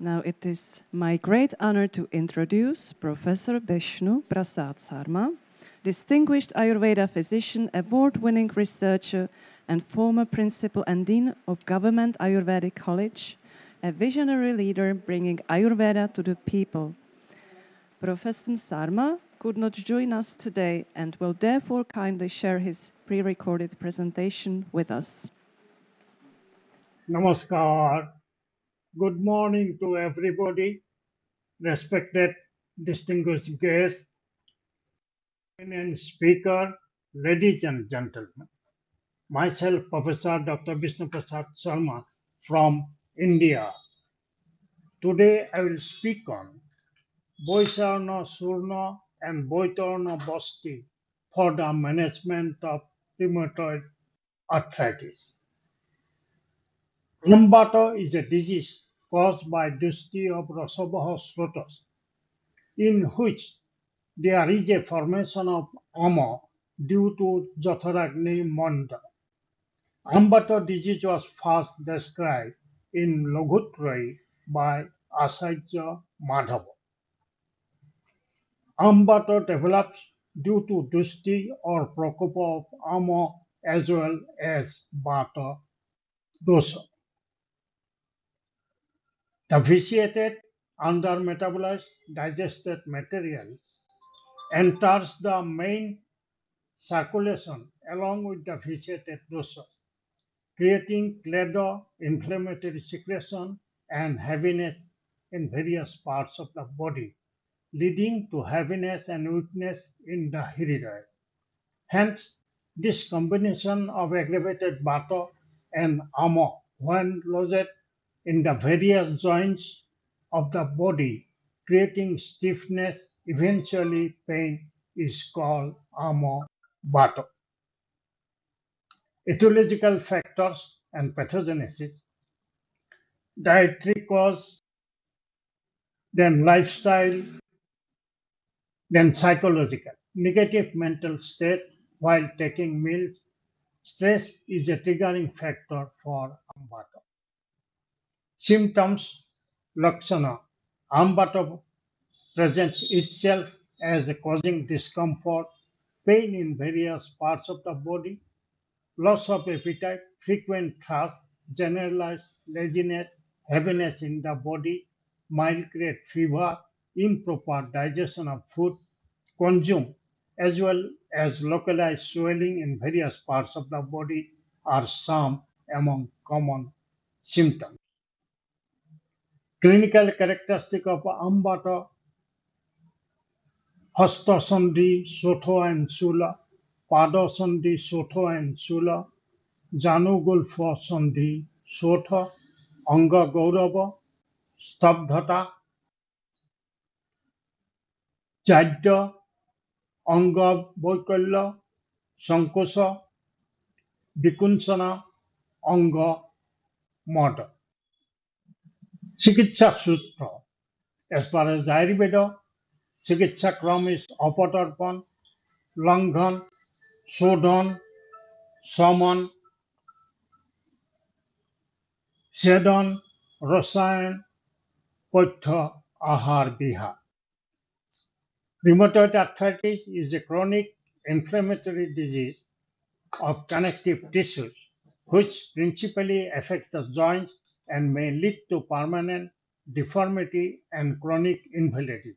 Now it is my great honor to introduce Professor Bishnu Prasad Sarma, distinguished Ayurveda physician, award-winning researcher, and former principal and dean of Government Ayurvedic College, a visionary leader bringing Ayurveda to the people. Professor Sarma could not join us today and will therefore kindly share his pre-recorded presentation with us. Namaskar. Good morning to everybody, respected distinguished guests and speaker, ladies and gentlemen. Myself, Professor Dr. Bishnu Prasad Sarma from India. Today I will speak on Vaisvanara, Churna and Vaitarana Basti for the management of rheumatoid arthritis. Rheumatoid is a disease caused by dusty of Rasavaha Srotas, in which there is a formation of ama due to Jatharagni Manda. Ambato disease was first described in Logutrai by Asajya Madhava. Ambato develops due to dusty or prokopa of ama as well as Vata dosa. The vitiated, under-metabolized, digested material enters the main circulation along with the vitiated dosa, creating cladder, inflammatory secretion, and heaviness in various parts of the body, leading to heaviness and weakness in the hridaya. Hence, this combination of aggravated vata and ama, when lodged in the various joints of the body, creating stiffness, eventually pain, is called ama vata. Etiological factors and pathogenesis, dietary cause, then lifestyle, then psychological. Negative mental state while taking meals. Stress is a triggering factor for Ambata. Symptoms, Lakshana. Ambata presents itself as causing discomfort, pain in various parts of the body, loss of appetite, frequent thirst, generalized laziness, heaviness in the body, mild grade fever, improper digestion of food consumed, as well as localized swelling in various parts of the body are some among common symptoms. Clinical characteristic of Ambata, Hasta Sandhi, Sotho and Sula, Pada Sandhi, Sotho and Sula, Janugulfa Sandhi, Sotha, Anga Gaurava, Stabdhata, Jadya, Anga Boikalla, Sankosa, Bikunsana, Anga Mada. Chikitsa Sutra. As far as the Ayurveda, Chikitsa Kram is Apatarpan, Langhan, Sodhan, Saman, Sedan, Rasayan, Patha, Ahar, Bihar. Rheumatoid arthritis is a chronic inflammatory disease of connective tissues which principally affect the joints and may lead to permanent deformity and chronic invalidity.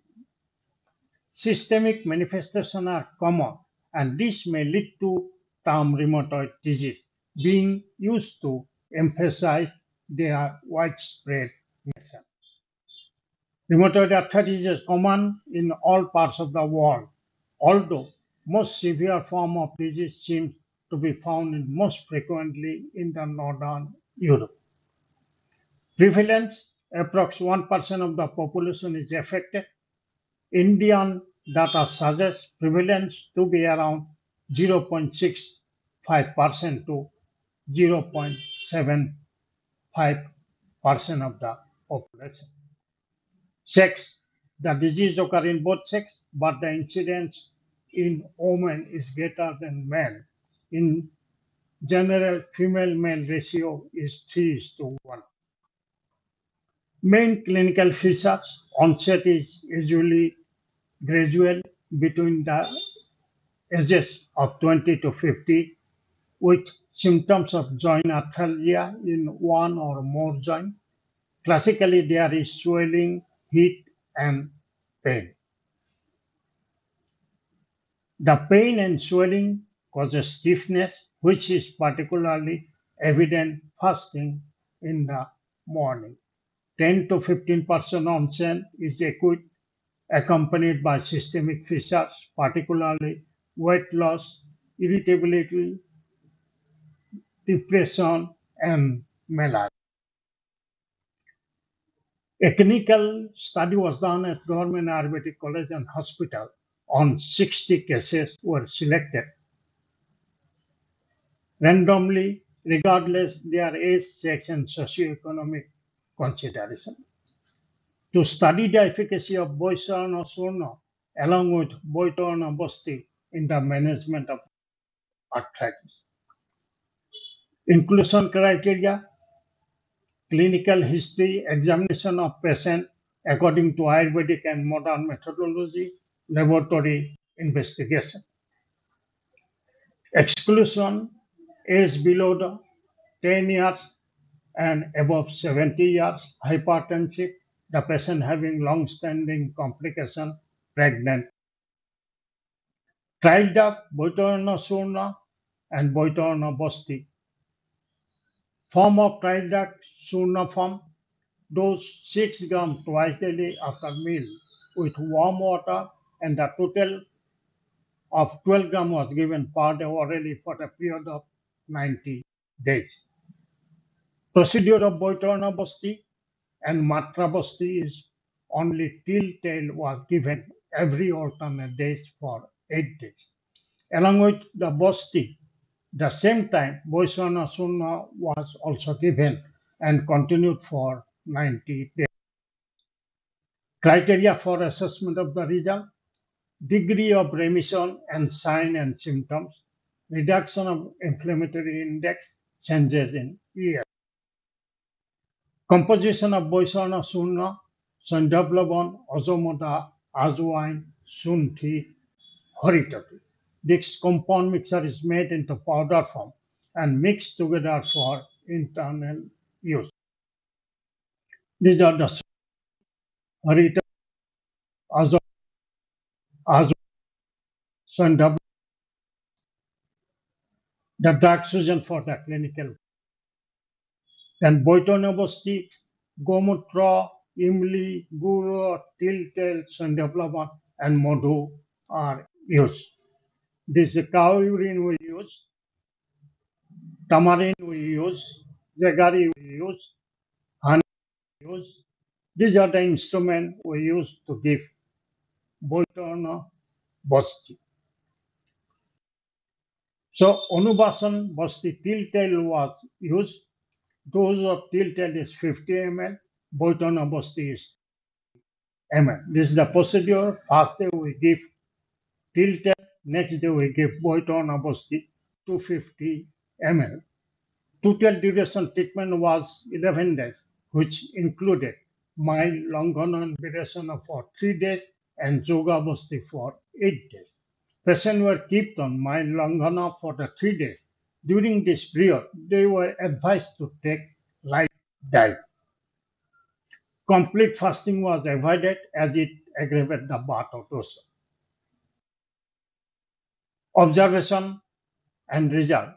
Systemic manifestations are common, and this may lead to term rheumatoid disease, being used to emphasize their widespread nature. Rheumatoid arthritis is common in all parts of the world, although most severe form of disease seems to be found most frequently in the northern Europe. Prevalence, approx 1% of the population is affected. Indian data suggests prevalence to be around 0.65% to 0.75% of the population. Sex, the disease occurs in both sex, but the incidence in women is greater than men. In general, female-male ratio is 3:1. Main clinical features: onset is usually gradual between the ages of 20 to 50, with symptoms of joint arthralgia in one or more joints. Classically, there is swelling, heat, and pain. The pain and swelling causes stiffness, which is particularly evident first thing in the morning. 10 to 15% onset is acute, accompanied by systemic features, particularly weight loss, irritability, depression, and malaria. A clinical study was done at Government Ayurvedic College and Hospital on 60 cases were selected randomly, regardless their age, sex, and socioeconomic consideration, to study the efficacy of Vaisvanara Churna along with Vaitarana Basti in the management of arthritis. Inclusion criteria: clinical history, examination of patient according to Ayurvedic and modern methodology, laboratory investigation. Exclusion: age below the 10 years and above 70 years, hypertensive, the patient having long-standing complication, pregnant. Trial drug: Vaitarana Churna and Vaitarana Basti. Form of trial drug: Churna form. Dose 6 grams twice daily after meal with warm water, and the total of 12 grams was given per day orally for a period of 90 days. Procedure of Vaitarana Basti and Matra Basti is only till tail was given every alternate days for 8 days. Along with the Basti, the same time Vaisvanara Churna was also given and continued for 90 days. Criteria for assessment of the result: degree of remission and sign and symptoms, reduction of inflammatory index, changes in EF. Composition of Vaisvanara Churna: Sandhavlavan, Azomoda, Ajwain, Sunthi, Haritati. This compound mixture is made into powder form and mixed together for internal use. These are the Haritati, Ajwain, Sandhavlavan, the drug chosen for the clinical. Then Boitonobasti, Gomutra, Imli, Guru, Tiltel, Sandhavlavan, and Madhu are used. This is cow urine we use, tamarind we use, jaggery we use, honey we use. These are the instruments we use to give Boitona Basti. So Onubasan Basti Tiltel was used. Dose of Tiltel is 50 ml, Boitona Basti is ml. This is the procedure. First day we give Tiltel, next day we give Boitona Basti 250 ml. Total duration treatment was 11 days, which included mild Longana and Virasana for 3 days and Yoga Basti for 8 days. Patients were kept on mild Longana for the 3 days. During this period, they were advised to take light diet. Complete fasting was avoided as it aggravated the Vata dosa. Observation and result.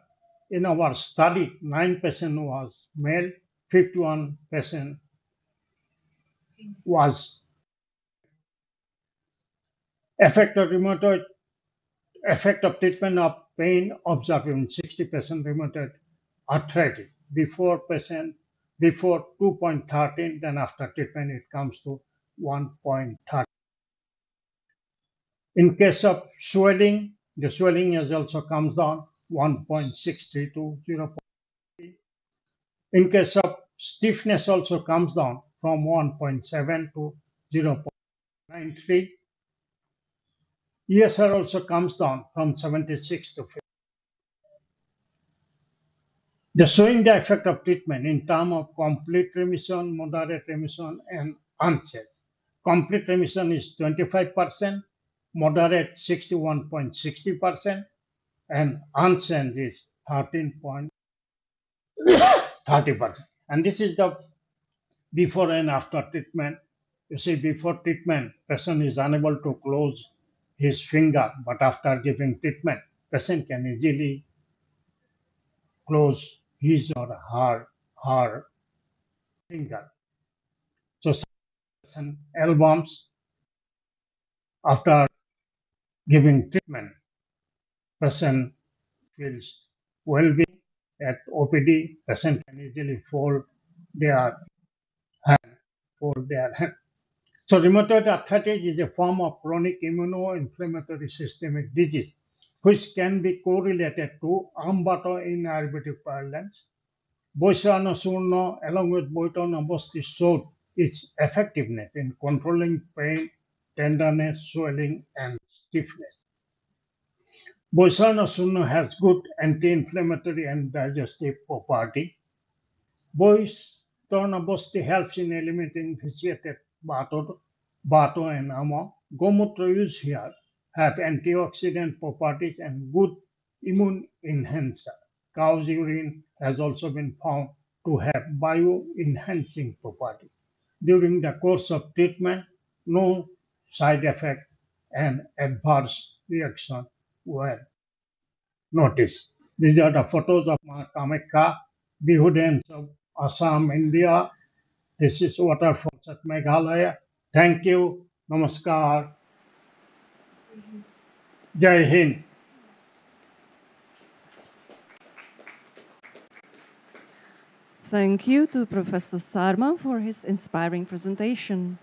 In our study, 9 patients was male, 51 patient was effect of rheumatoid, effect of treatment of pain observed in 60% rheumatoid arthritis. Before 2.13, then after treatment it comes to 1.30. In case of swelling, the swelling has also comes down 1.63 to 0.3. In case of stiffness also comes down from 1.7 to 0.93. ESR also comes down from 76 to 50. The showing the effect of treatment in terms of complete remission, moderate remission, and unchanged. Complete remission is 25%, moderate 61.60%, and unchanged is 13.30%. And this is the before and after treatment. You see, before treatment, patient is unable to close his finger, but after giving treatment, patient can easily close his or her finger. So some albums after giving treatment, patient feels well-being. At OPD, patient can easily their fold their hand. So rheumatoid arthritis is a form of chronic immunoinflammatory systemic disease, which can be correlated to Ambato in Ayurvedic parlance. Vaisvanara Churna, along with Baitarana Basti, showed its effectiveness in controlling pain, tenderness, swelling, and stiffness. Vaisvanara Churna has good anti-inflammatory and digestive property. Vaistarana Basti helps in eliminating vitiated Bato and Ama. Gomutra used here have antioxidant properties and good immune enhancer. Cow's urine has also been found to have bio-enhancing properties. During the course of treatment, no side effect and adverse reaction were noticed. These are the photos of Ma Kamakya, Bihudens of Assam, India. This is waterfalls at Meghalaya. Thank you. Namaskar. Jai Hind. Thank you to Professor Sarma for his inspiring presentation.